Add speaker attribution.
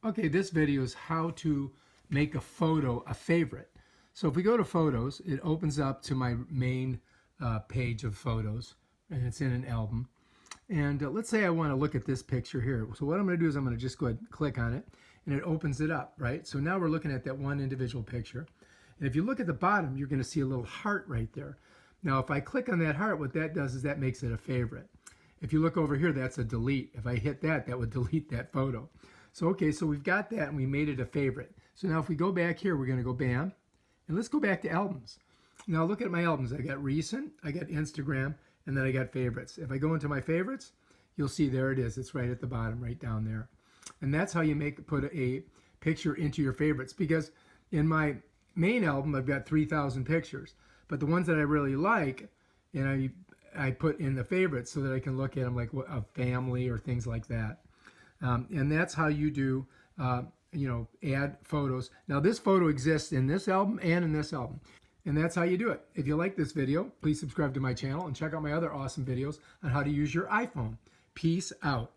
Speaker 1: Okay, this video is how to make a photo a favorite. So if we go to photos, it opens up to my main page of photos, and it's in an album. And let's say I want to look at this picture here. So what I'm going to do is I'm going to just go ahead and click on it, and it opens it up, right? So now we're looking at that one individual picture. And if you look at the bottom, you're going to see a little heart right there. Now, if I click on that heart, what that does is that makes it a favorite. If you look over here, that's a delete. If I hit that, that would delete that photo. So, okay, so we've got that and we made it a favorite. So now if we go back here, we're going to go bam, and let's go back to albums. Now look at my albums. I got recent, I got Instagram, and then I got favorites. If I go into my favorites, you'll see there it is. It's right at the bottom, right down there. And that's how you put a picture into your favorites, because in my main album, I've got 3,000 pictures, but the ones that I really like, and I put in the favorites so that I can look at them like a family or things like that. And that's how you do, add photos. Now this photo exists in this album and in this album. And that's how you do it. If you like this video, please subscribe to my channel and check out my other awesome videos on how to use your iPhone. Peace out.